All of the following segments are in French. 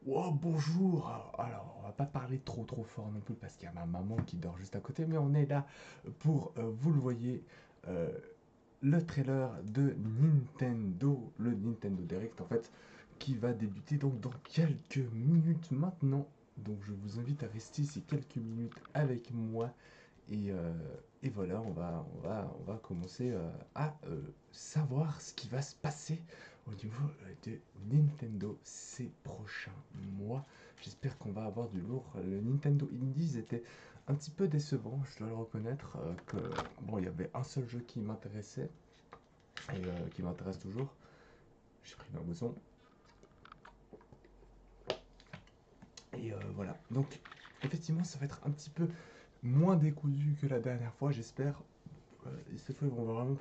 Oh bonjour. Alors on va pas parler trop fort non plus parce qu'il y a ma maman qui dort juste à côté, mais on est là pour, vous le voyez, euh, le trailer de Nintendo, le Nintendo Direct en fait, qui va débuter donc dans quelques minutes maintenant. Donc je vous invite à rester ces quelques minutes avec moi et voilà, on va commencer à savoir ce qui va se passer au niveau de Nintendo ces prochains mois. J'espère qu'on va avoir du lourd. Le Nintendo Indies était un petit peu décevant, je dois le reconnaître, que bon, il y avait un seul jeu qui m'intéressait et qui m'intéresse toujours. J'ai pris ma boisson et voilà. Donc effectivement, ça va être un petit peu moins décousu que la dernière fois, j'espère. Cette fois, ils vont vraiment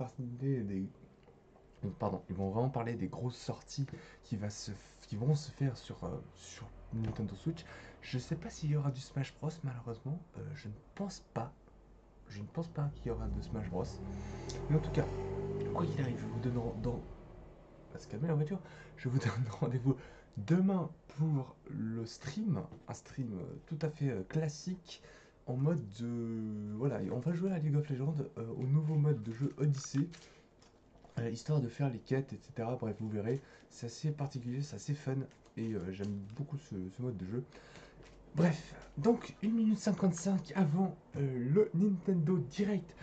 ils vont vraiment parler des grosses sorties qui vont se faire sur Nintendo Switch. Je sais pas s'il y aura du Smash Bros, malheureusement. Je ne pense pas. Je ne pense pas qu'il y aura de Smash Bros. Mais en tout cas, quoi qu'il arrive, je vous donne dans... À se calmer la voiture. Je vous donne rendez-vous demain pour le stream. Un stream tout à fait classique en mode de... Voilà, on va jouer à League of Legends au nouveau mode de jeu Odyssey. Histoire de faire les quêtes, etc. Bref, vous verrez, c'est assez particulier, c'est assez fun, et j'aime beaucoup ce mode de jeu. Bref, donc 1 minute 55 avant le Nintendo Direct.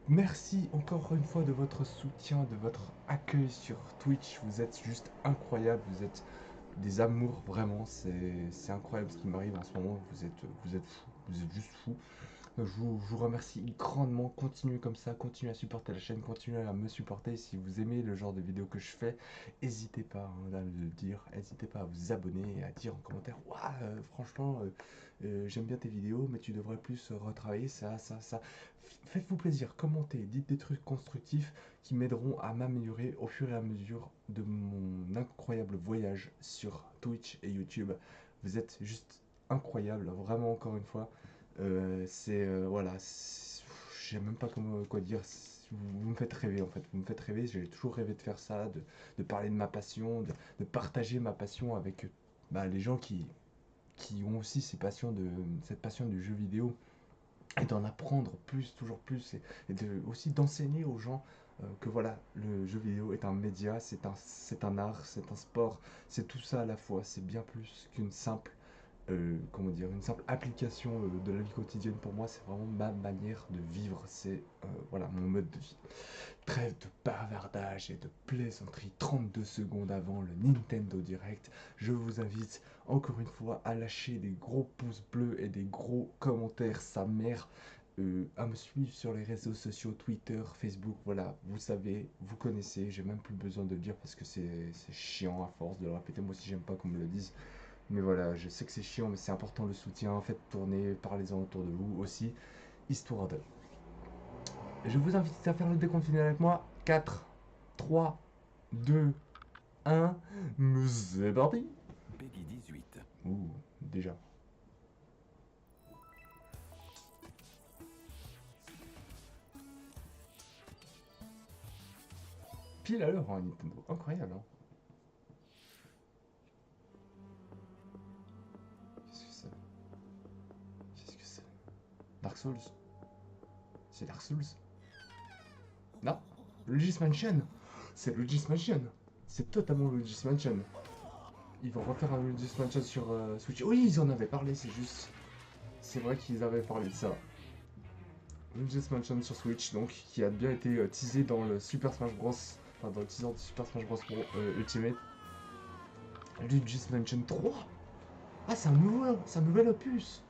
Merci encore une fois de votre soutien, de votre accueil sur Twitch. Vous êtes juste incroyables, vous êtes des amours, vraiment. C'est incroyable ce qui m'arrive en ce moment. Vous êtes fous, vous êtes juste fous. Je vous remercie grandement. Continuez comme ça, continuez à supporter la chaîne, continuez à me supporter. Si vous aimez le genre de vidéos que je fais, n'hésitez pas à le dire, n'hésitez pas à vous abonner et à dire en commentaire: Ouah, franchement, j'aime bien tes vidéos, mais tu devrais plus retravailler ça, ça, ça. Faites-vous plaisir, commentez, dites des trucs constructifs qui m'aideront à m'améliorer au fur et à mesure de mon incroyable voyage sur Twitch et YouTube. Vous êtes juste incroyable, vraiment encore une fois. Voilà, je sais même pas quoi dire. Vous me faites rêver en fait, vous me faites rêver. J'ai toujours rêvé de faire ça, de parler de ma passion, de partager ma passion avec les gens qui ont aussi cette passion du jeu vidéo et d'en apprendre plus, toujours plus, et aussi d'enseigner aux gens que voilà, le jeu vidéo est un média, c'est un art, c'est un sport, c'est tout ça à la fois, c'est bien plus qu'une simple comment dire, une simple application de la vie quotidienne. Pour moi, c'est vraiment ma manière de vivre, c'est voilà, mon mode de vie. Trêve de bavardage et de plaisanterie. 32 secondes avant le Nintendo Direct, je vous invite encore une fois à lâcher des gros pouces bleus et des gros commentaires sa mère, à me suivre sur les réseaux sociaux, Twitter, Facebook, voilà, vous savez, vous connaissez, j'ai même plus besoin de le dire parce que c'est chiant à force de le répéter. Moi aussi, j'aime pas qu'on me le dise. Mais voilà, je sais que c'est chiant, mais c'est important le soutien. Faites tourner, parlez-en autour de vous aussi, histoire de. Je vous invite à faire le décompte final avec moi. 4, 3, 2, 1. Mais c'est parti. Peggy 18. Ouh, déjà. Pile à l'heure, hein, Nintendo. Incroyable, hein. Qu'est-ce que c'est? Qu'est-ce que c'est? Dark Souls? C'est Dark Souls? Non. Luigi's Mansion. C'est Luigi's Mansion. C'est totalement Luigi's Mansion. Ils vont refaire un Luigi's Mansion sur Switch. Oui, ils en avaient parlé, c'est juste. C'est vrai qu'ils avaient parlé de ça. Luigi's Mansion sur Switch, donc, qui a bien été teasé dans le Super Smash Bros. Enfin, dans le teaser de Super Smash Bros. Ultimate. Luigi's Mansion 3. Ah, c'est un nouvel opus.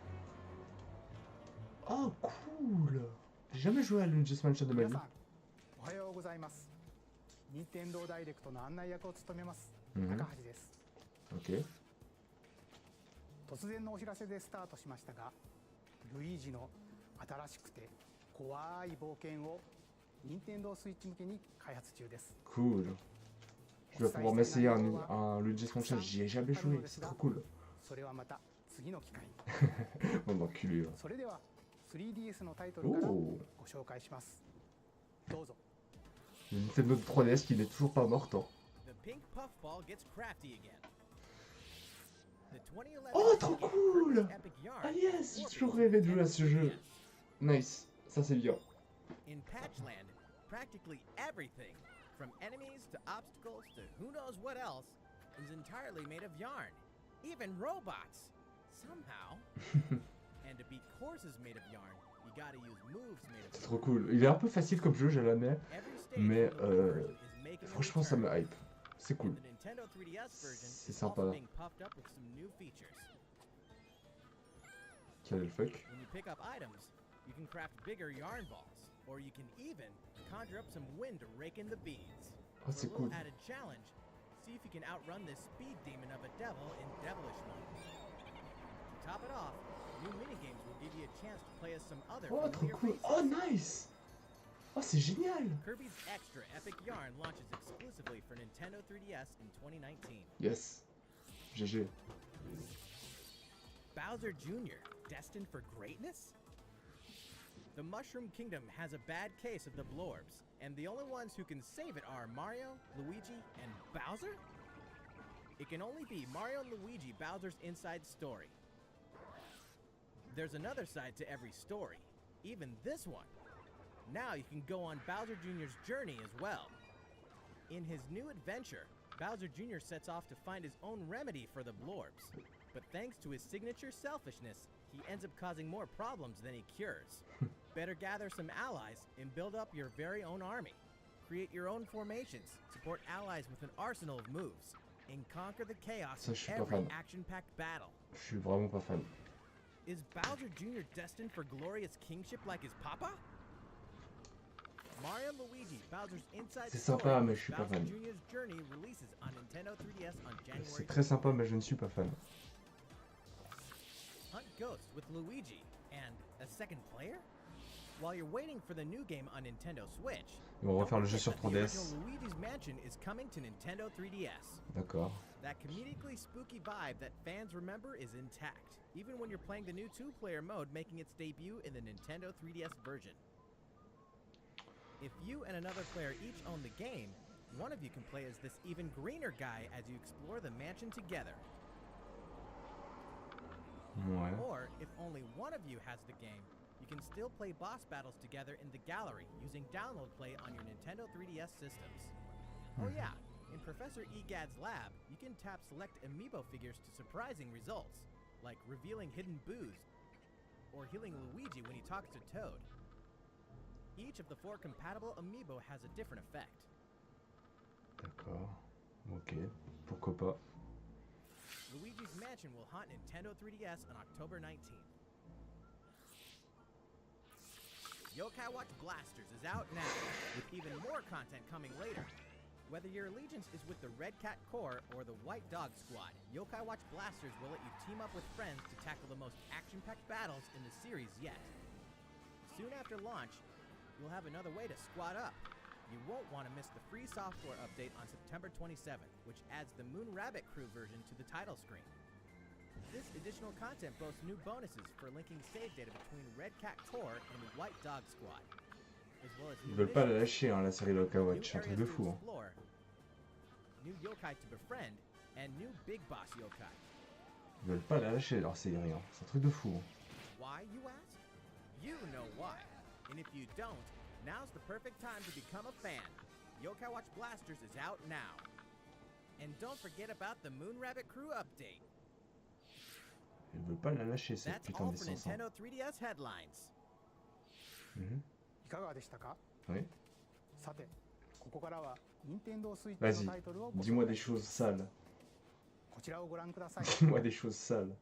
Oh, cool. J'ai jamais joué à Luigi's Mansion de ma vie. 皆さん、おはようございます。任天堂ダイレクトの案内役を務めます、Mhm. 高橋です。Ok. 突然のお知らせでスタートしましたが、ルイージの新しくて怖い冒険を任天堂スイッチ向けに開発中です。Cool. Je vais pouvoir m'essayer un Luigi's Mansion. J'y ai jamais joué. C'est trop cool. それはまた次の機会に。 Mon enculé. Là. それでは 3DS のタイトルからご Oh. 紹介します。どうぞ。 Le Nintendo de 3DS qui n'est toujours pas mort, hein. The pink puffball gets crafty again. The Oh, trop cool! Ah yes, j'ai toujours rêvé de jouer à ce jeu. Nice, ça c'est bien. In Patchland, practically everything, from enemies to obstacles to who knows what else, is entirely made of yarn. Even robots! Somehow. And to beat courses made of yarn, you gotta use moves made of C'est yarn. trop cool. Il est un peu facile comme jeu, je l'admets. Every stage Mais from the Wii version is making a franchement, ça return. me hype. C'est cool. And the Nintendo 3DS version C'est is also sympa. being puffed up with some new features. Quel est le fuck? When you pick up items, you can craft bigger yarn balls, or you can even conjure up some wind to rake in the beads. Oh, For c'est a little cool. added challenge, see if you can outrun this speed demon of a devil in devilish mode. To top it off, new minigames will give you a chance to play as some other Oh, trop familiar cool. faces. Oh, nice. Oh, c'est génial. Kirby's Extra Epic Yarn launches exclusively for Nintendo 3DS in 2019. Yes. GG. Bowser Jr., destined for greatness? The Mushroom Kingdom has a bad case of the Blorbs, and the only ones who can save it are Mario, Luigi, and Bowser? It can only be Mario and Luigi Bowser's inside story. There's another side to every story, even this one. Now you can go on Bowser Jr.'s journey as well. In his new adventure, Bowser Jr. sets off to find his own remedy for the Blorbs. But thanks to his signature selfishness, he ends up causing more problems than he cures. Better gather some allies and build up your very own army. Create your own formations, support allies with an arsenal of moves, and conquer the chaos Ça, je of suis pas every fan. action-packed battle. Je suis vraiment pas fan. Is Bowser Jr. destined for glorious kingship like his papa? Mario and Luigi, Bowser's Inside C'est Story, sympa, mais je suis pas Bowser fan. Jr.'s Journey releases on Nintendo 3DS on January. C'est très sympa, mais je ne suis pas fan. Hunt ghosts with Luigi and a second player? While you're waiting for the new game on Nintendo Switch, Et on va refaire le jeu don't sur forget that the 3DS. original Luigi's Mansion is coming to Nintendo 3DS. D'accord. That comedically spooky vibe that fans remember is intact, even when you're playing the new two-player mode making its debut in the Nintendo 3DS version. If you and another player each own the game, one of you can play as this even greener guy as you explore the mansion together. Ouais. Or, if only one of you has the game, you can still play boss battles together in the gallery using download play on your Nintendo 3DS systems. Oh yeah, in Professor Egad's lab, you can tap select amiibo figures to surprising results, like revealing hidden boos, or healing Luigi when he talks to Toad. Each of the 4 compatible amiibo has a different effect. D'accord. Ok. Pourquoi pas. Luigi's Mansion will haunt Nintendo 3DS on October 19th. Yokai Watch Blasters is out now, with even more content coming later. Whether your allegiance is with the Red Cat Corps or the White Dog Squad, Yokai Watch Blasters will let you team up with friends to tackle the most action-packed battles in the series yet. Soon after launch, you'll have another way to squad up. You won't want to miss the free software update on September 27th, which adds the Moon Rabbit Crew version to the title screen. This additional content boasts new bonuses for linking save data between Red Cat Corps and the White Dog Squad, as well as Ils new veulent pas la missions, lâcher, hein, la série Yokai new Watch. C'est un truc areas de to fou. Hein. explore, new yokai to befriend, and new big boss yokai. Ils veulent pas la lâcher, leur série. Hein. C'est un truc de fou. Hein. Why, you ask? You know why. And if you don't, now's the perfect time to become a fan. Yokai Watch Blasters is out now. And don't forget about the Moon Rabbit Crew update. Ils veulent pas la lâcher, cette That's putain all de for licence. Hein. Nintendo 3DS headlines. Mhm. いかがでしたか？ Oui. さて、ここからは任天堂スイッチ Vas-y, のタイトルをご紹 dis-moi 介 des choses sales. こちらをご覧ください。 Dis-moi des choses sales.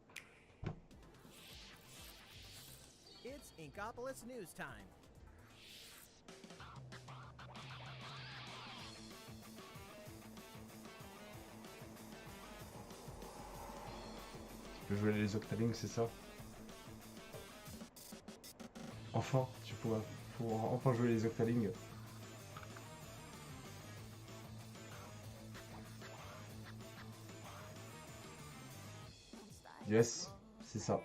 It's Inkopolis News Time. Tu veux jouer les Octalings, c'est ça? Enfin, tu pourras enfin jouer les Octalings. Yes, c'est ça.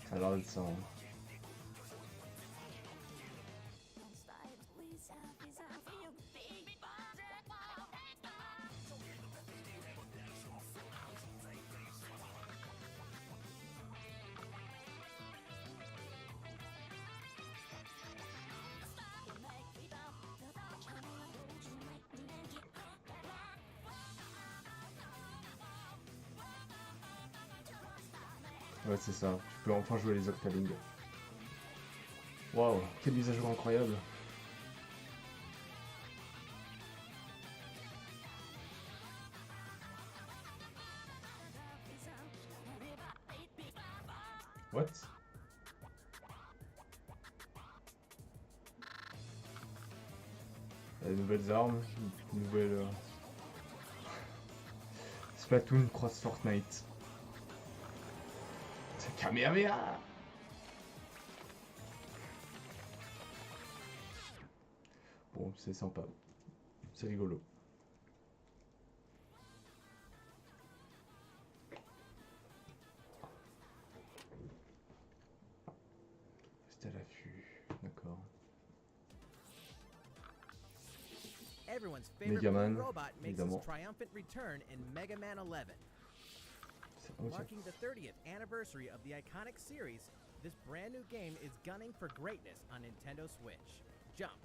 Ça a l'air d'être ça. Hein. Ouais, c'est ça. Tu peux enfin jouer les Octalings. Waouh, quelle mise à jour incroyable. What? Il y a de nouvelles armes, nouvelles... Splatoon cross Fortnite. C'est Kamehameha. Bon, c'est sympa. C'est rigolo. Restez à l'affût, d'accord. Everyone's favorite Megaman, blue robot makes évidemment. its triumphant return in Mega Man 11. Marking the 30th anniversary of the iconic series, this brand new game is gunning for greatness on Nintendo Switch. Jump,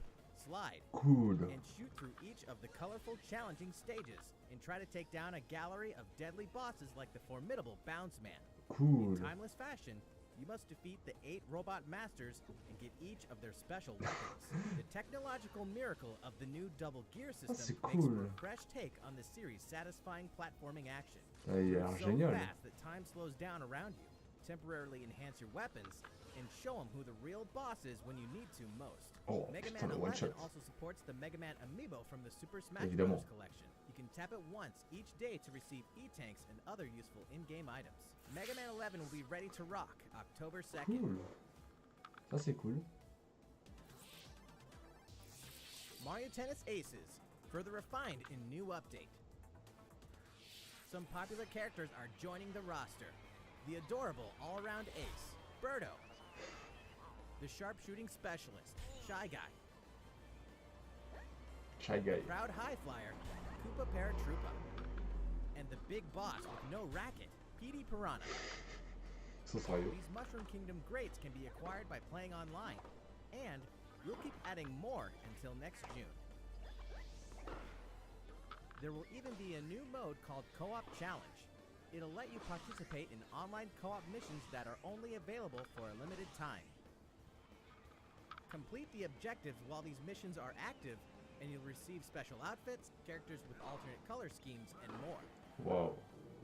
slide, Cool. and shoot through each of the colorful, challenging stages, and try to take down a gallery of deadly bosses like the formidable Bounce Man. Cool. In timeless fashion, you must defeat the 8 robot masters and get each of their special weapons. The technological miracle of the new double gear system c'est makes for cool. a fresh take on the series' satisfying platforming action. Ah, il a l'air So génial. fast that time slows down around you. Temporarily enhance your weapons and show them who the real boss is when you need to most. Oh, Mega putain, Man le one 11 shot. also supports the Mega Man Amiibo from the Super Smash Évidemment. Bros. Collection. You can tap it once each day to receive E-Tanks and other useful in-game items. Mega Man 11 will be ready to rock October 2nd. Cool. Ça c'est cool. Mario Tennis Aces, further refined in new update. Some popular characters are joining the roster. The adorable all-around ace, Birdo. The sharpshooting specialist, Shy Guy. Shy Guy. Proud high flyer, Koopa Paratroopa. And the big boss with no racket, PD Piranha. So sérieux. These Mushroom Kingdom greats can be acquired by playing online. And we'll keep adding more until next June. There will even be a new mode called Co-op Challenge. It'll let you participate in online co-op missions that are only available for a limited time. Complete the objectives while these missions are active, and you'll receive special outfits, characters with alternate color schemes, and more. Wow.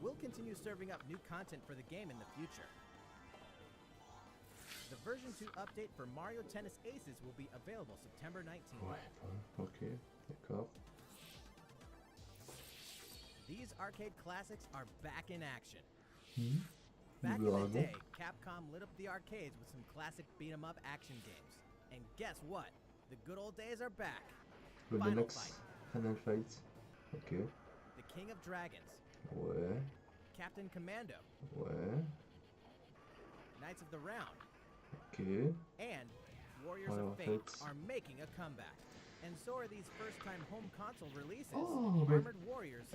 We'll continue serving up new content for the game in the future. The version 2 update for Mario Tennis Aces will be available September 19th. Ouais, bon, ok, d'accord. These arcade classics are back in action. Hmm. Back in the Bravo. day, Capcom lit up the arcades with some classic beat-em-up action games. And guess what? The good old days are back. Le Final Next Fight, Final Fight. Ok. The King of Dragons, Ouais. Captain Commando, Ouais. Knights of the Round, Ok. and Warriors Final of Fate Fight. are making a comeback. And so are these first-time home console releases. Oh, mais- Armored Warriors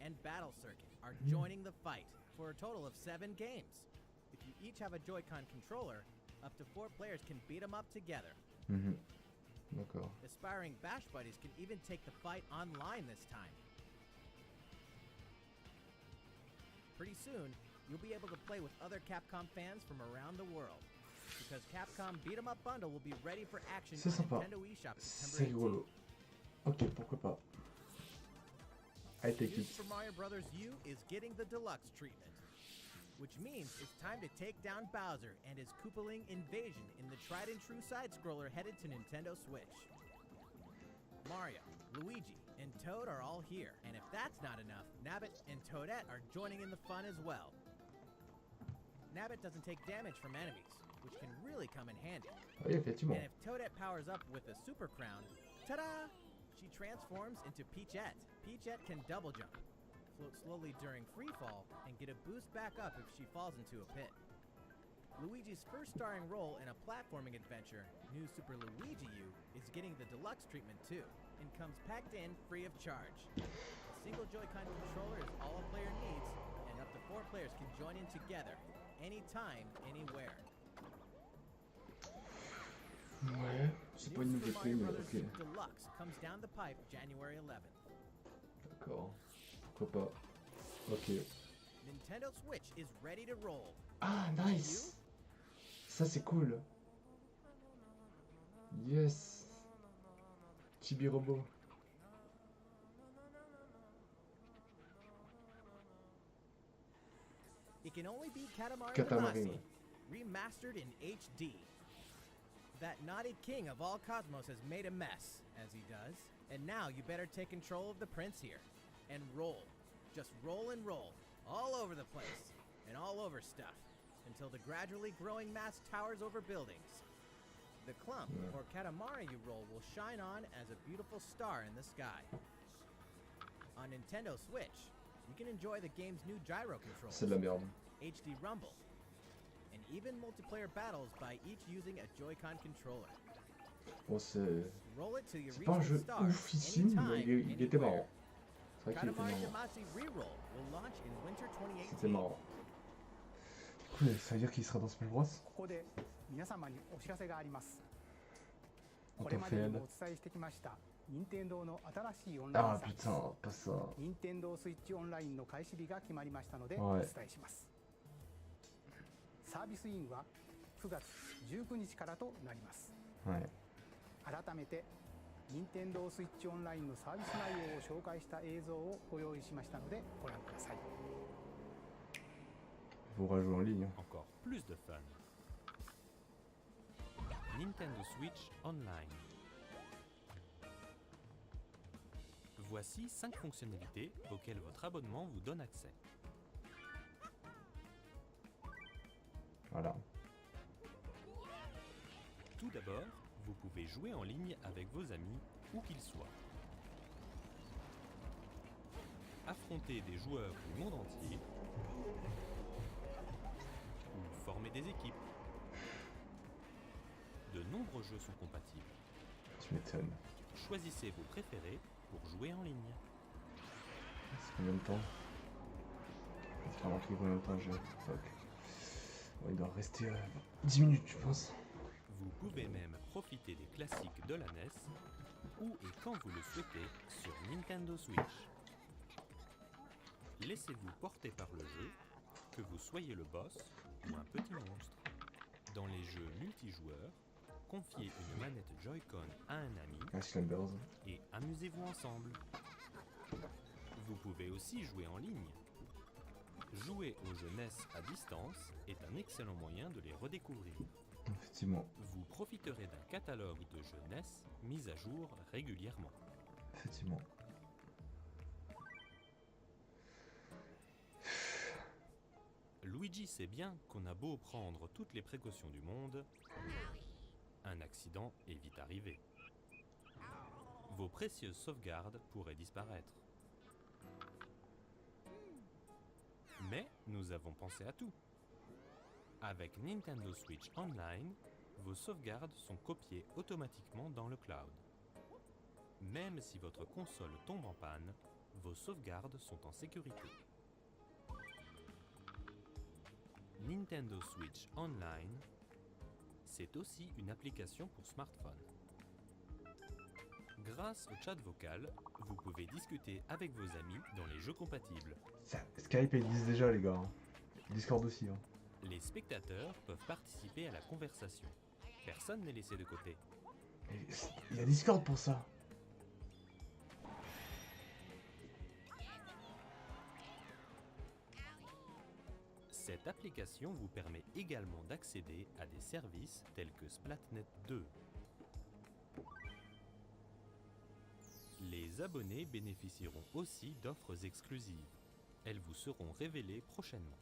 and Battle Circuit are Hmm. joining the fight for a total of 7 games. If you each have a Joy-Con controller, up to 4 players can beat them up together. Mhm. D'accord. Aspiring Bash Buddies can even take the fight online this time. Pretty soon, you'll be able to play with other Capcom fans from around the world. Because Capcom Beat 'em Up Bundle will be ready for action C'est on sympa. Nintendo eShop C'est September 18th. rigolo. Ok, pourquoi pas. I take New it. Super Mario Bros. U is getting the deluxe treatment, which means it's time to take down Bowser and his Koopaling invasion in the tried and true side-scroller headed to Nintendo Switch. Mario, Luigi, and Toad are all here, and if that's not enough, Nabbit and Toadette are joining in the fun as well. Nabbit doesn't take damage from enemies, which can really come in handy. Ah oui, effectivement. And if Toadette powers up with a Super Crown, ta-da! She transforms into Peachette. Peachette can double jump, float slowly during free fall, and get a boost back up if she falls into a pit. Luigi's first starring role in a platforming adventure, New Super Luigi U, is getting the deluxe treatment too, and comes packed in free of charge. A single Joy-Con controller is all a player needs, and up to 4 players can join in together, anytime, anywhere. Ouais, c'est pas une New Super nouveauté, Mario mais Bros. ok. U Deluxe comes down the pipe January 11th. D'accord. Pourquoi pas. Ok. Nintendo Switch is ready to roll. Ah, nice. Ça, c'est cool. Yes. Chibi robot. It can only be Katamari Katamari, Damacy, ouais. remastered in HD. That naughty king of all cosmos has made a mess, as he does, and now you better take control of the prince here. And roll. Just roll and roll. All over the place. And all over stuff. Until the gradually growing mass towers over buildings. The clump, or Katamari you roll, will shine on as a beautiful star in the sky. On Nintendo Switch, you can enjoy the game's new gyro controls. C'est de la merde. HD Rumble, and even multiplayer battles by each using a Joy-Con controller. Bon, c'est Roll it till you c'est reach pas un the jeu stars oufissime, mais anytime, il était anywhere. marrant. C'est vrai qu'il était Katamari marrant. Damacy Reroll will launch in winter C'était 2018. marrant. Du coup, ça veut dire qu'il sera dans Smash Bros. ここで皆様にお知らせがあります。 On これ t'en ま fait でに une. もお伝えしてきました任天堂の新しいオンライン Ah サービス putain, pas ça. 任天堂スイッチオンラインの開始日が決まりましたのではいお伝えします。サービスインは9月19日からとなります。 Ouais. 改めて任天堂スイッチオンラインのサービス内容を紹介した映像をご用意しましたのでご覧ください。 Vous rejouer en ligne. Encore plus de fun. Nintendo Switch Online. Voici 5 fonctionnalités auxquelles votre abonnement vous donne accès. Voilà. Tout d'abord, vous pouvez jouer en ligne avec vos amis, où qu'ils soient. Affronter des joueurs du monde entier ou former des équipes. De nombreux jeux sont compatibles. Tu m'étonnes. Choisissez vos préférés pour jouer en ligne. C'est combien de temps? C'est pas marqué combien de temps j'ai. Fuck. Bon, il doit rester 10 minutes, je pense. Vous pouvez même profiter des classiques de la NES, où et quand vous le souhaitez, sur Nintendo Switch. Laissez-vous porter par le jeu, que vous soyez le boss ou un petit monstre. Dans les jeux multijoueurs, confiez une manette Joy-Con à un ami Slumbers. et amusez-vous ensemble. Vous pouvez aussi jouer en ligne. Jouer aux jeux NES à distance est un excellent moyen de les redécouvrir. Effectivement. Vous profiterez d'un catalogue de jeux NES mis à jour régulièrement. Effectivement. Luigi sait bien qu'on a beau prendre toutes les précautions du monde, un accident est vite arrivé. Vos précieuses sauvegardes pourraient disparaître. Mais nous avons pensé à tout. Avec Nintendo Switch Online, vos sauvegardes sont copiées automatiquement dans le cloud. Même si votre console tombe en panne, vos sauvegardes sont en sécurité. Nintendo Switch Online, c'est aussi une application pour smartphone. Grâce au chat vocal, vous pouvez discuter avec vos amis dans les jeux compatibles. Skype existe déjà, les gars. Discord aussi. Hein. Les spectateurs peuvent participer à la conversation. Personne n'est laissé de côté. Mais il y a Discord pour ça. Cette application vous permet également d'accéder à des services tels que Splatnet 2. Les abonnés bénéficieront aussi d'offres exclusives. Elles vous seront révélées prochainement.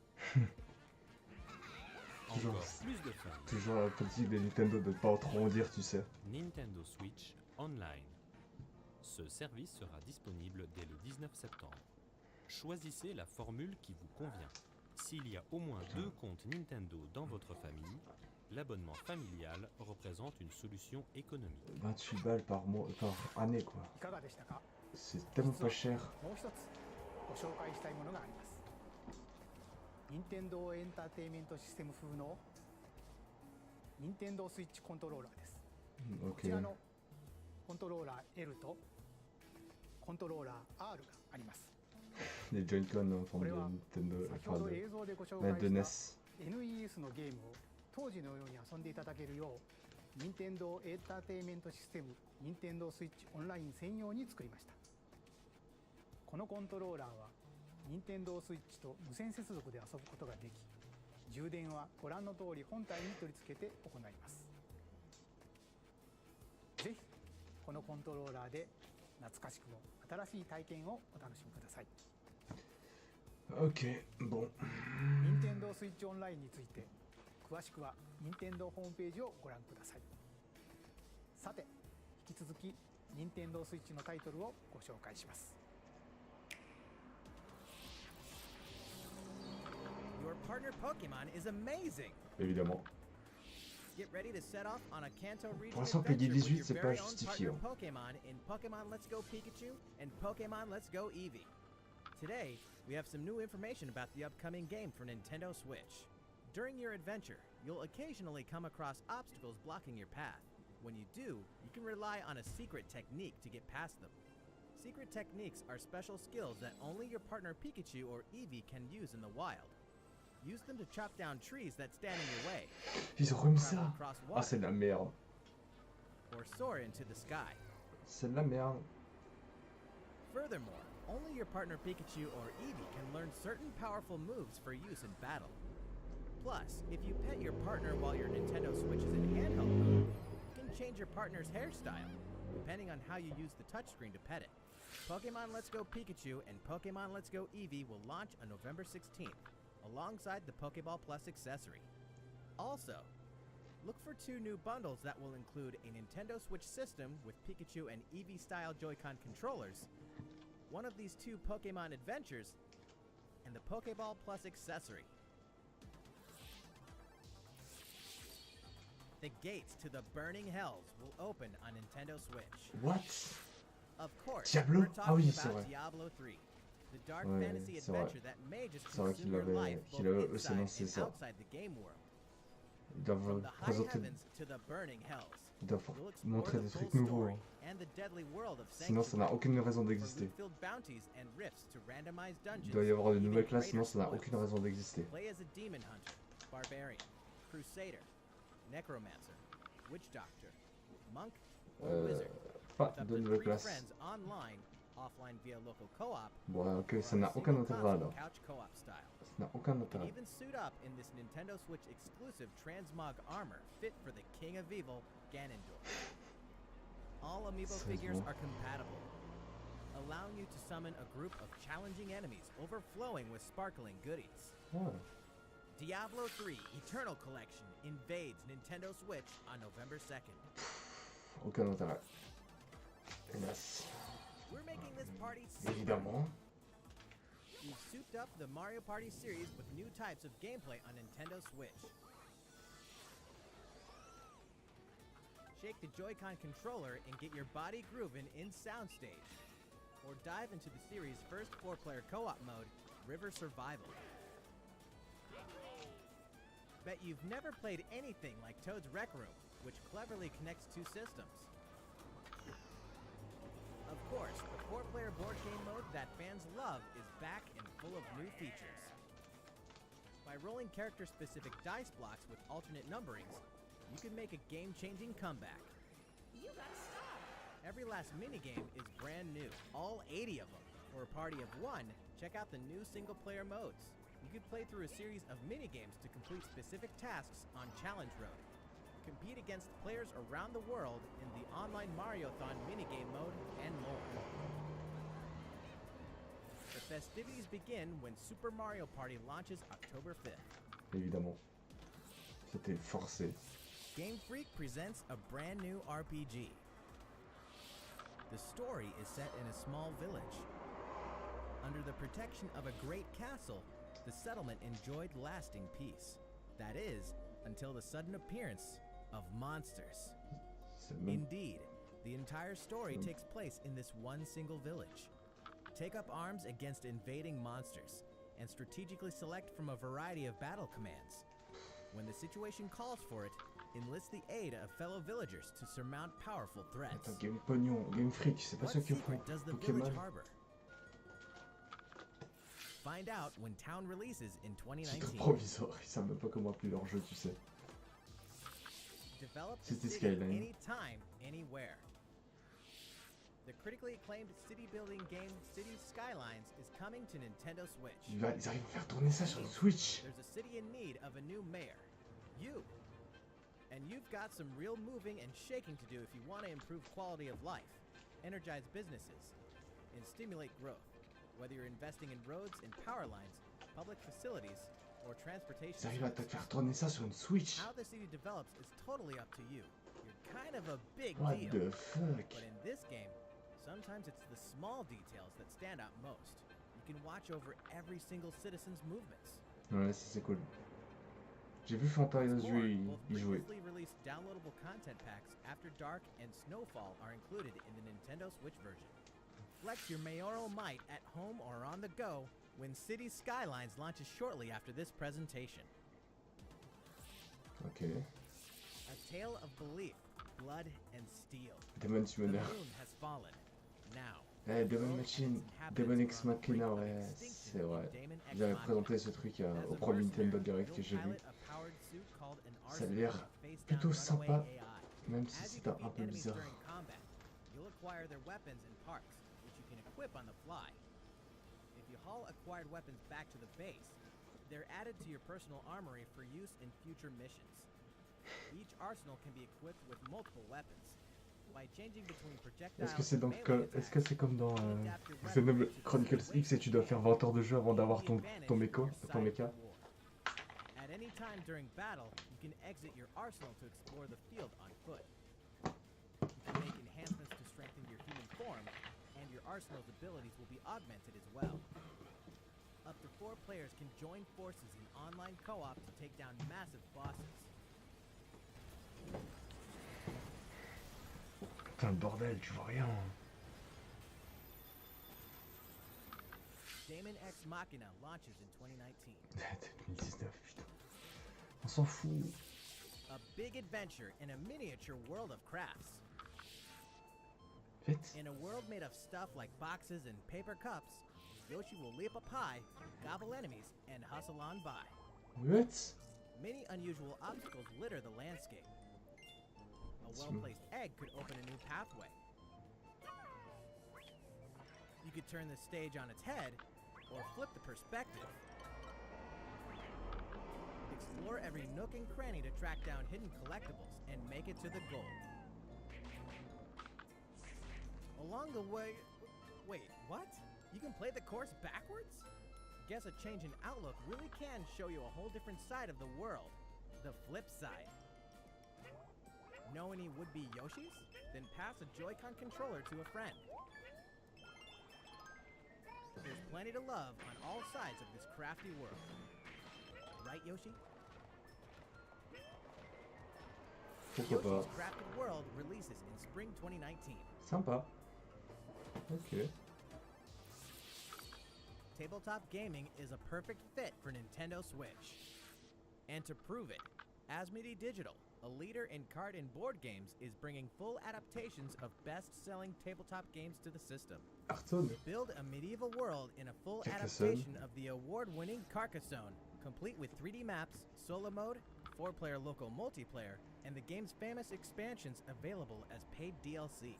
Toujours. Encore plus de fun. Toujours la politique de Nintendo de pas trop en dire, tu sais. Nintendo Switch Online. Ce service sera disponible dès le 19 septembre. Choisissez la formule qui vous convient. S'il y a au moins 2 comptes Nintendo dans votre famille, l'abonnement familial représente une solution économique. 28 balles par mois, par année quoi. いかがでしたか。 C'est tellement pas cher. もう一つご紹介したいものがあります。任天堂エンターテインメントシステム風の任天堂スイッチコントローラーです。こ Ok. ちらのコントローラー L とコントローラー R があります。Les Joy-Con en こ forme れ de は Nintendo, 先 enfin ほど de, 映像でご紹 ouais, 介 de した NES. NES のゲームを当時のように遊んでいただけるよう任天堂エンターテインメントシステム任天堂スイッチオンライン専用に作りました。このコントローラーは任天堂スイッチと無線接続で遊ぶことができ、充電はご覧の通り本体に取り付けて行います。ぜひこのコントローラーで懐かしくも新しい体験をお楽しみください。 Ok, bon. 任天堂スイッチオンラインについて詳しくは任天堂ホームページをご覧ください。さて、引き続き任天堂スイッチのタイトルをご紹介します。 Your partner Pokemon is amazing! Évidemment. Get ready to set off on a Kanto region Pour l'instant, adventure Peggy with 18, your c'est pas very own justifié, partner hein. Pokemon in Pokemon Let's Go Pikachu and Pokemon Let's Go Eevee. Today, we have some new information about the upcoming game for Nintendo Switch. During your adventure, you'll occasionally come across obstacles blocking your path. When you do, you can rely on a secret technique to get past them. Secret techniques are special skills that only your partner Pikachu or Eevee can use in the wild. Use them to chop down trees that stand in your way, Ils ont remis travel ça. across Ah, water, c'est de la merde. or soar into the sky. C'est de la merde. Furthermore, only your partner Pikachu or Eevee can learn certain powerful moves for use in battle. Plus, if you pet your partner while your Nintendo Switch is in handheld mode, you can change your partner's hairstyle, depending on how you use the touchscreen to pet it. Pokemon Let's Go Pikachu and Pokemon Let's Go Eevee will launch on November 16th, alongside the Pokeball Plus accessory. Also, look for 2 new bundles that will include a Nintendo Switch system with Pikachu and Eevee-style Joy-Con controllers, one of these 2 Pokemon adventures, and the Pokeball Plus accessory. The gates to the burning hells will open on Nintendo Switch. What? Of course, Diablo? we're Ah oui, talking c'est about vrai. Diablo 3, the dark Ouais, fantasy c'est vrai. adventure that may just C'est vrai qu'il consume your life avait both aussi inside lancé and ça. outside the game world. Ils doivent From the high présenter, heavens to the burning hells, ils doivent you'll explore montrer the des full trucs nouveaux. story Hein. and the deadly world of Sinon, ça n'a Sanctuary, aucune raison for d'exister. loot-filled bounties and rifts to randomized dungeons. Il doit y avoir de even nouvelles classes, greater sinon ça n'a spoils. aucune raison d'exister. Play as a demon hunter, barbarian, crusader, necromancer, witch doctor, monk, or wizard. Pas With up de to nouvelles 3 classes. friends online, offline via local co-op, Bon, ok, or ça on n'a a aucun single intérêt console alors. couch co-op style. Ça n'a aucun You can intérêt. even suit up in this Nintendo Switch exclusive transmog armor fit for the King of Evil, Ganondorf. All amiibo figures Sérieusement. are compatible, allowing you to summon a group of challenging enemies overflowing with sparkling goodies. Oh. Diablo 3 Eternal Collection invades Nintendo Switch on November 2nd. Aucun intérêt. Hélas. We're making this party super. Évidemment. We've souped up the Mario Party series with new types of gameplay on Nintendo Switch. Shake the Joy-Con controller and get your body grooving in Soundstage. Or dive into the series' first 4-player co-op mode, River Survival. Bet you've never played anything like Toad's Rec Room, which cleverly connects 2 systems. Of course, the 4-player board game mode that fans love is back and full of new features. By rolling character-specific dice blocks with alternate numberings, you can make a game-changing comeback. You gotta stop. Every last minigame is brand new, all 80 of them. For a party of 1, check out the new single-player modes. You could play through a series of minigames to complete specific tasks on Challenge Road. Compete against players around the world in the online Mario-thon minigame mode, and more. The festivities begin when Super Mario Party launches October 5th. Évidemment. C'était forcé. Game Freak presents a brand new RPG. The story is set in a small village. Under the protection of a great castle, the settlement enjoyed lasting peace. That is, until the sudden appearance of monsters. C'est même... Indeed, the entire story takes place in this one single village. Take up arms against invading monsters, and strategically select from a variety of battle commands. When the situation calls for it, enlist the aid of fellow villagers to surmount powerful threats. Attends, Game Pognon, Game Freak, c'est pas What ceux qui font secret does the Pokémon. village harbor? Find out when Town releases in Titre 2019. provisoire, ils savent même pas comment appeler leur jeu, tu sais. Develop a City city Skyline. anytime, anywhere. The critically acclaimed city building game City Skylines is coming to Nintendo Switch. Ils arrivent à faire tourner ça sur une Switch. There's a city in need of a new mayor. You. And you've got some real moving and shaking to do if you want to improve quality of life, energize businesses, and stimulate growth. Whether you're investing in roads and power lines, public facilities, or transportation Ils arrivent à services. faire tourner ça sur une Switch. How the city develops is totally up to you. You're kind of a big What deal. the fuck? But in this game, sometimes it's the small details that stand out most. You can watch over every single citizen's movements. Ouais, ça c'est cool. J'ai vu Fantasio More, y both jouer. previously released downloadable content packs After Dark and Snowfall are included in the Nintendo Switch version. Flex your mayoral might at home or on the go when City Skylines launches shortly after this presentation. Ok. A tale of belief, blood, and steel. Demon The Summoner. moon has fallen. Now. Eh, Demon Machine. Demon X Machina, ouais, c'est vrai. Ils avaient présenté ce truc au premier Nintendo Direct que j'ai vu. Ça a l'air plutôt sympa, même si c'est un peu bizarre. You'll acquire their weapons and parts, which you can equip on the fly. If you haul acquired weapons back to the base, they're added to your personal armory for use in future missions. Each arsenal can be equipped with multiple weapons. By changing between projectiles Est-ce que c'est and donc melee est-ce que c'est comme dans attacks, Xenoblade Chronicles X et tu dois faire 20 heures de jeu avant d'avoir ton mecha? At any time during battle, you can exit your arsenal to explore the field on foot. You can make enhancements to strengthen your human form, and your arsenal's abilities will be augmented as well. Up to 4 players can join forces in online co-op to take down massive bosses. Putain, le bordel, tu vois rien. Daemon X Machina launches in 2019. 2019, putain. On s'en fout. A big adventure in a miniature world of crafts. Vite. In a world made of stuff like boxes and paper cups, Yoshi will leap up high, gobble enemies, and hustle on by. What? Many unusual obstacles litter the landscape. A well-placed egg could open a new pathway. You could turn the stage on its head, or flip the perspective. Explore every nook and cranny to track down hidden collectibles and make it to the goal. Along the way... Wait, what? You can play the course backwards? Guess a change in outlook really can show you a whole different side of the world. The flip side. Know any would-be Yoshis? Then pass a Joy-Con controller to a friend. There's plenty to love on all sides of this crafty world. Right, Yoshi? Pourquoi pas? Yoshi's Crafted World releases in spring 2019. Sympa. Ok. Tabletop gaming is a perfect fit for Nintendo Switch. And to prove it, Asmodee Digital, a leader in card and board games, is bringing full adaptations of best-selling tabletop games to the system. Hearthstone. Build a medieval world in a full Carcassonne. adaptation of the award-winning Carcassonne, complete with 3D maps, solo mode, 4-player local multiplayer, and the game's famous expansions available as paid DLC.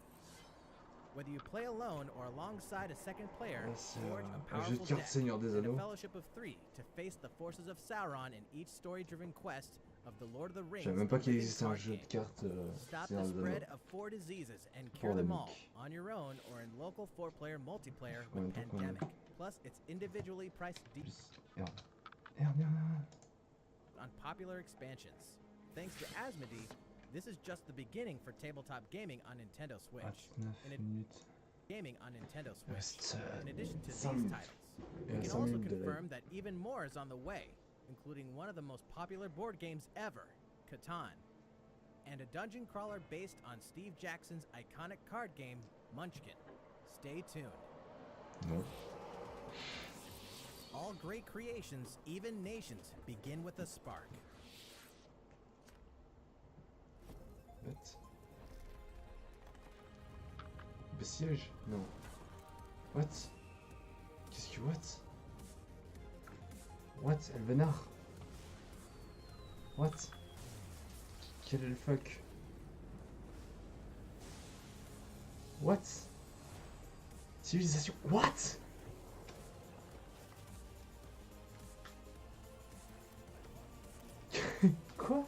Whether you play alone or alongside a second player, C'est forge a un jeu powerful de cartes deck Seigneur des and a Anneaux. fellowship of 3 to face the forces of Sauron in each story-driven quest of the Lord of the Je Rings. savais même pas the qu'il living existait un card jeu de game. cartes Stop Seigneur the des spread Anneaux. of 4 diseases and Pour cure la them all nique. on your own or in local 4-player multiplayer En même with temps qu'on- Pandemic. Plus, it's individually priced Merde. Merde. on popular expansions. Thanks to Asmodee, this is just the beginning for tabletop gaming on Nintendo Switch. 29 minutes. Gaming on Nintendo Il Switch. reste In addition to 5 these minutes. titles, Il we reste can 5 also minutes de live. confirm that even more is on the way, including one of the most popular board games ever, Catan, and a dungeon crawler based on Steve Jackson's iconic card game, Munchkin. Stay tuned. Non. All great creations, even nations, begin with a spark. What? Besiège? Non. What? Qu'est-ce que what? What? Elle vénard. What? Quel est le fuck? What? Civilisation. What? Quoi?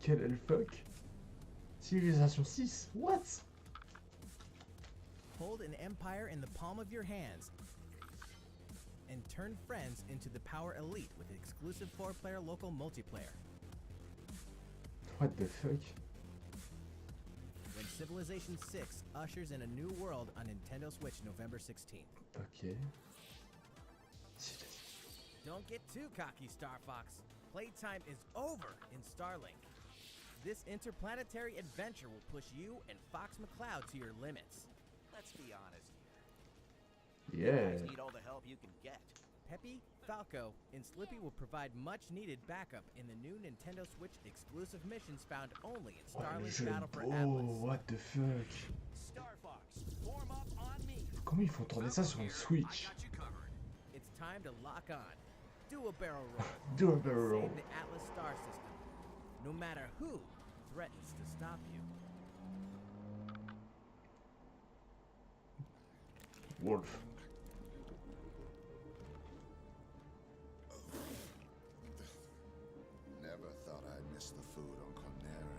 Quel est le fuck? Civilisation 6. What? Hold an empire in the palm of your hands and turn friends into the power elite with exclusive 4-player local multiplayer. What the fuck? When Civilization 6 ushers in a new world on Nintendo Switch November 16th. Ok. Don't get too cocky, Star Fox. Playtime is over in Starlink. This interplanetary adventure will push you and Fox McCloud to your limits. Let's be honest here. You Yeah. guys need all the help you can get. Peppy, Falco, and Slippy will provide much-needed backup in the new Nintendo Switch exclusive missions found only in Oh, le Starlink jeu Battle est for beau. Atlas. What the fuck? Star Fox, form up on me. Comment ils font tourner ça sur une Switch? It's time to lock on. Do a barrel roll. Do a barrel roll. Save the Atlas star system. No matter who threatens to stop you. Wolf. Never thought I'd miss the food on Corneria.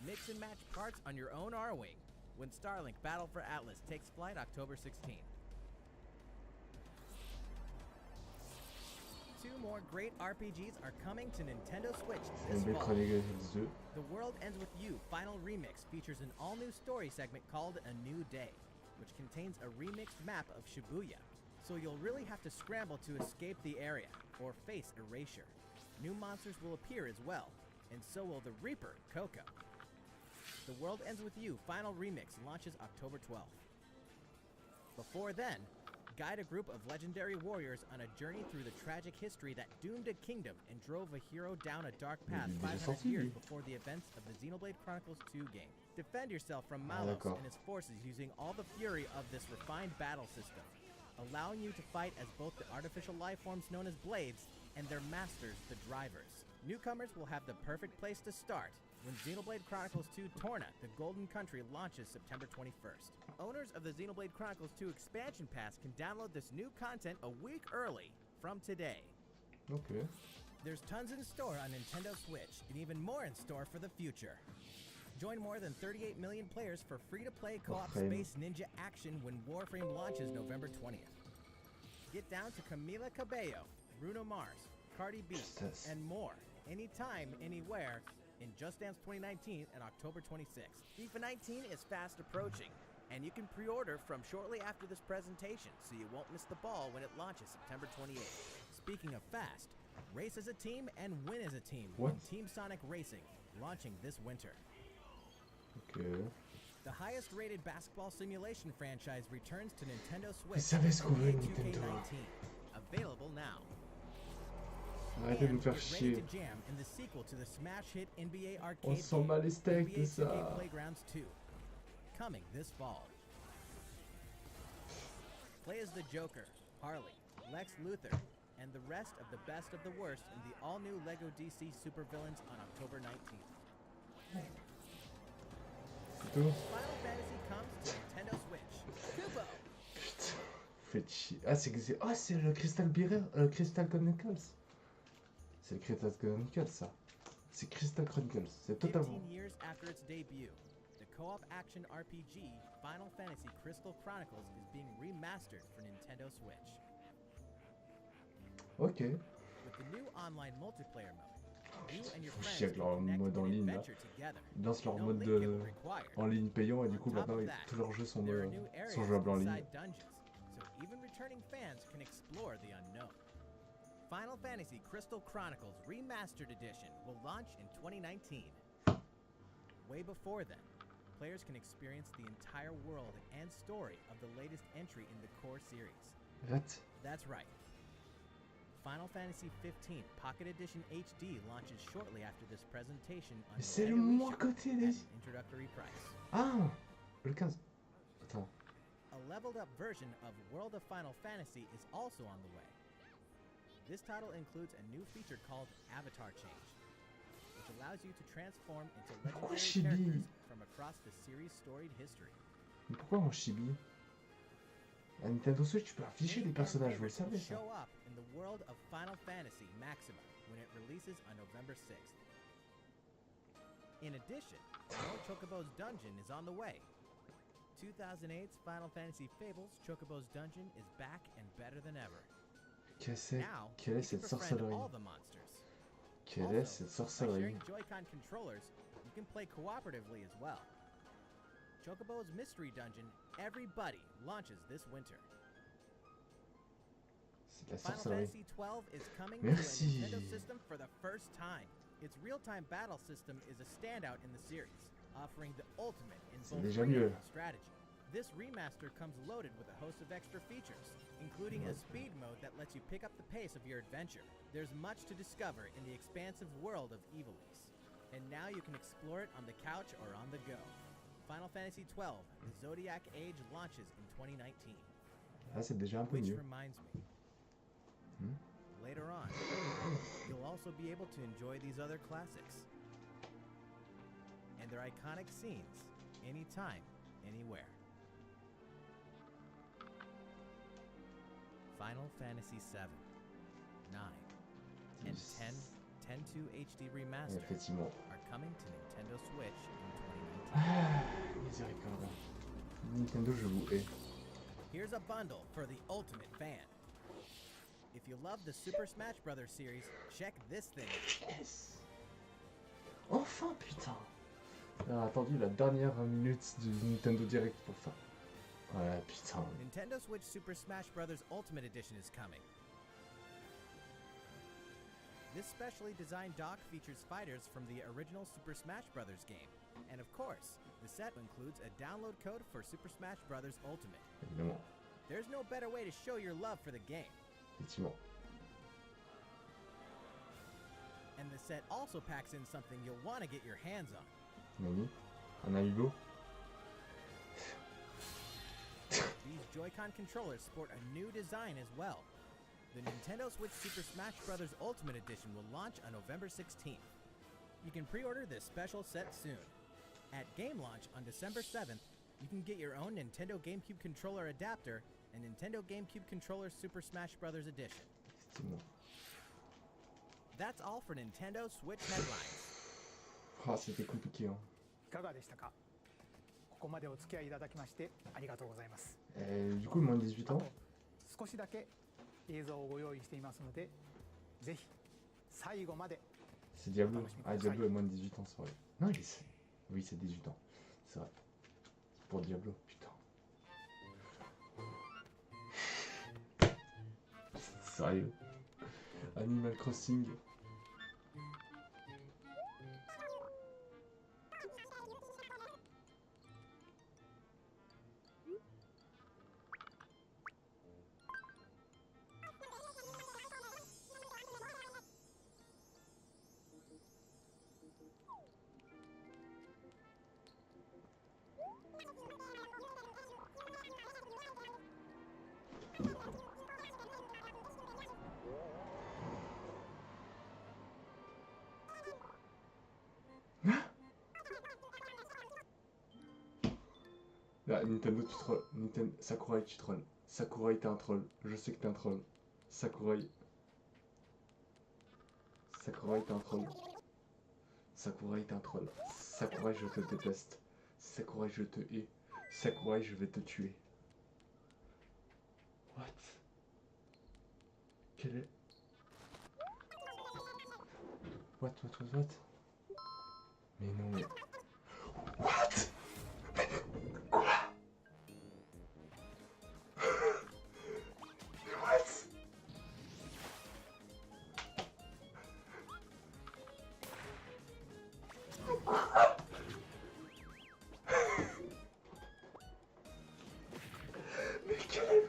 Mix and match parts on your own R-Wing when Starlink Battle for Atlas takes flight October 16th. Two more great RPGs are coming to Nintendo Switch this MB fall. Chronicles 2. The World Ends With You Final Remix features an all-new story segment called A New Day, which contains a remixed map of Shibuya. So you'll really have to scramble to escape the area, or face erasure. New monsters will appear as well, and so will the Reaper, Coco. The World Ends With You Final Remix launches October 12th. Before then, guide a group of legendary warriors on a journey through the tragic history that doomed a kingdom and drove a hero down a dark path Il est déjà 500 sorti, years lui. before the events of the Xenoblade Chronicles 2 game. Defend yourself from Malos d'accord. and his forces using all the fury of this refined battle system, allowing you to fight as both the artificial life forms known as blades and their masters, the drivers. Newcomers will have the perfect place to start when Xenoblade Chronicles 2 Torna, the Golden Country, launches September 21st. Owners of the Xenoblade Chronicles 2 Expansion Pass can download this new content a week early from today. Ok. There's tons in store on Nintendo Switch, and even more in store for the future. Join more than 38 million players for free-to-play co-op Warframe. space ninja action when Warframe launches November 20th. Get down to Camila Cabello, Bruno Mars, Cardi B, Jesus. and more, anytime, anywhere, in Just Dance 2019 and October 26th. FIFA 19 is fast approaching, and you can pre-order from shortly after this presentation, so you won't miss the ball when it launches September 28th. Speaking of fast, race as a team and win as a team What? with Team Sonic Racing, launching this winter. Ok. The highest rated basketball simulation franchise returns to Nintendo Vous Switch. savez ce qu'on veut, NBA Nintendo. 2K19. Available now. Arrêtez de nous And faire get ready chier. to jam in the sequel to the smash hit NBA On arcade s'en bat les steaks de NBA ça. 2K Playgrounds 2. Coming this fall. Play as the Joker, Harley, Lex Luthor, and the rest of the best of the worst in the all-new LEGO DC supervillains on October 19th. C'est tout. Final Fantasy comes to Nintendo Switch. Kubo! Putain. Faites chier. Ah, c'est le Crystal Bearer, Crystal Chronicles. C'est le Crystal Chronicles, ça. C'est Crystal Chronicles. C'est totalement. 15 years after its debut, the co-op action RPG Final Fantasy Crystal Chronicles is being remastered for Nintendo Switch. Ok. With the new online multiplayer mode, you and your Faut friends chier avec can leur connect mode en and ligne là. adventure together. Ils lancent leur No mode link cable required. en ligne payant et du On coup top maintenant of that, tous leurs jeux sont, there are new areas sont jouables en ligne. inside dungeons, so even returning fans can explore the unknown. Final Fantasy Crystal Chronicles Remastered Edition will launch in 2019. Way before then, players can experience the entire world and story of the latest entry in the core series. What? That's right. Final Fantasy 15 Pocket Edition HD launches shortly after this presentation on Mais c'est le Nintendo moins eShop coté at des. an introductory price. Ah! Le 15. Attends. A leveled up version of World of Final Fantasy is also on the way. This title includes a new feature called Avatar Change, which allows you to transform into Pourquoi legendary Chibi? characters from across the series' storied history. Mais pourquoi en chibi? À Nintendo Switch, tu peux afficher les Main fan personnages, vous le favorites will savez ça. show up in the world of Final Fantasy Maxima when it releases on November 6th. In addition, more Chocobo's Dungeon is on the way. 2008's Final Fantasy Fables Chocobo's Dungeon is back and better than ever. Now, Quelle you est can cette befriend sorcellerie? all the monsters. Quelle est Also, cette by sorcellerie? sharing Joy-Con controllers, you can play cooperatively as well. Chocobo's Mystery Dungeon, everybody launches this winter. C'est de la Final sorcellerie. Fantasy XII is coming Merci. to a Nintendo system for the first time. Its real-time battle system is a standout in the series, offering the ultimate in C'est both déjà real mieux. and strategy. This remaster comes loaded with a host of extra features, including a speed mode that lets you pick up the pace of your adventure. There's much to discover in the expansive world of Ivalice, and now you can explore it on the couch or on the go. Final Fantasy XII, the Zodiac Age launches in 2019. Ah, c'est déjà un peu Which mieux. reminds me, Hmm? later on, you'll also be able to enjoy these other classics and their iconic scenes anytime, anywhere. Final Fantasy VII, 9, and 10, 10.2 HD Remaster Effectivement. are coming to Nintendo Switch in 2019. Ah, miséricorde. Nintendo, je vous hais. Here's a bundle for the ultimate fan. If you love the Super Smash Bros. Series, check this thing. Yes. Enfin, putain. On a attendu la dernière minute du Nintendo Direct pour ça. Ouais, putain. Nintendo Switch Super Smash Bros. Ultimate Edition is coming. This specially designed dock features fighters from the original Super Smash Bros. Game. And of course, the set includes a download code for Super Smash Bros. Ultimate. Évidemment. There's no better way to show your love for the game. Effectivement. And the set also packs in something you'll want to get your hands on. Nani? Un amiibo? These Joy-Con controllers sport a new design as well. The Nintendo Switch Super Smash Bros. Ultimate Edition will launch on November 16th. You can pre-order this special set soon. At game launch on December 7th, you can get your own Nintendo GameCube controller adapter and Nintendo GameCube controller Super Smash Bros. Edition. Effectivement. That's all for Nintendo Switch headlines. Ah, c'était compliqué, hein. いかがでしたか。ここまでお付き合いいただきましてありがとうございます。Du coup, moins de 18 あ ans. と少しだけ映像をご用意していますので、ぜひ最後まで C'est Diablo. Ah, Diablo est moins de 18 ans, c'est vrai. Non, il est... Oui, c'est 18 ans. C'est vrai. Pour Diablo, putain. Sérieux. Animal Crossing. Là, Nintendo, tu trolls. Sakurai, tu trolls. Sakurai, t'es un troll. Je sais que t'es un troll. Sakurai. Sakurai, t'es un troll. Sakurai, t'es un troll. Sakurai, je te déteste. Sakurai, je te hais. Sakurai, je vais te tuer. What? Quel est... What? Mais non, mais... What? Quoi? What? Mais quel...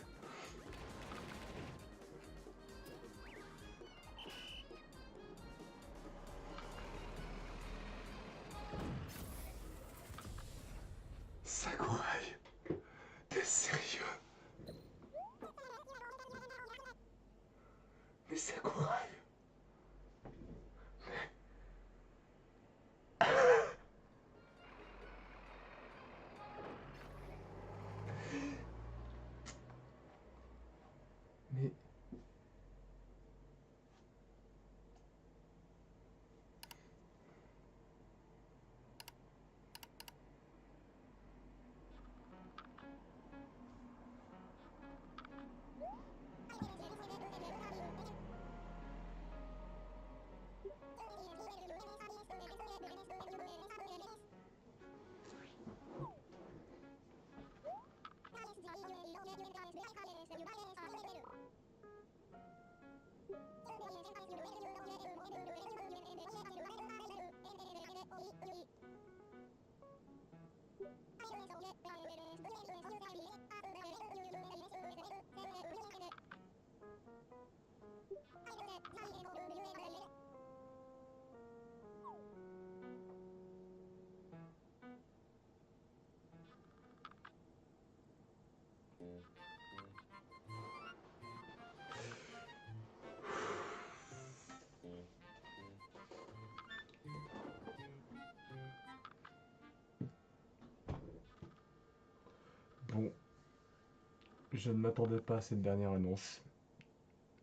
Je ne m'attendais pas à cette dernière annonce.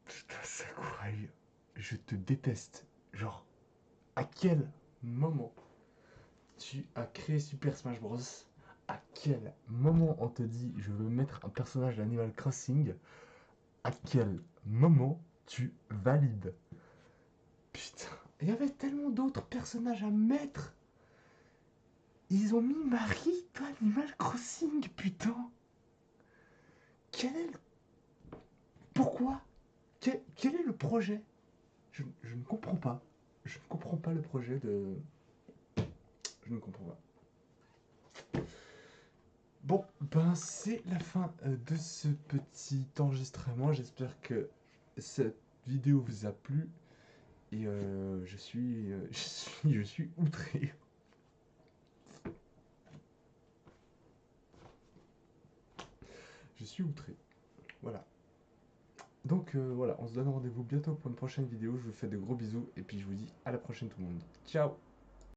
Putain, Sakurai, je te déteste. Genre, à quel moment tu as créé Super Smash Bros? À quel moment on te dit je veux mettre un personnage d'Animal Crossing? À quel moment tu valides? Putain, il y avait tellement d'autres personnages à mettre. Ils ont mis Marie dans Animal Crossing, putain. Quel est le... Pourquoi? Quel est le projet? Je ne comprends pas. Je ne comprends pas le projet de... Je ne comprends pas. Bon, ben c'est la fin de ce petit enregistrement. J'espère que cette vidéo vous a plu. Et je suis outré. Je suis outré. Voilà. Donc voilà, on se donne rendez-vous bientôt pour une prochaine vidéo. Je vous fais de gros bisous et puis je vous dis à la prochaine tout le monde. Ciao!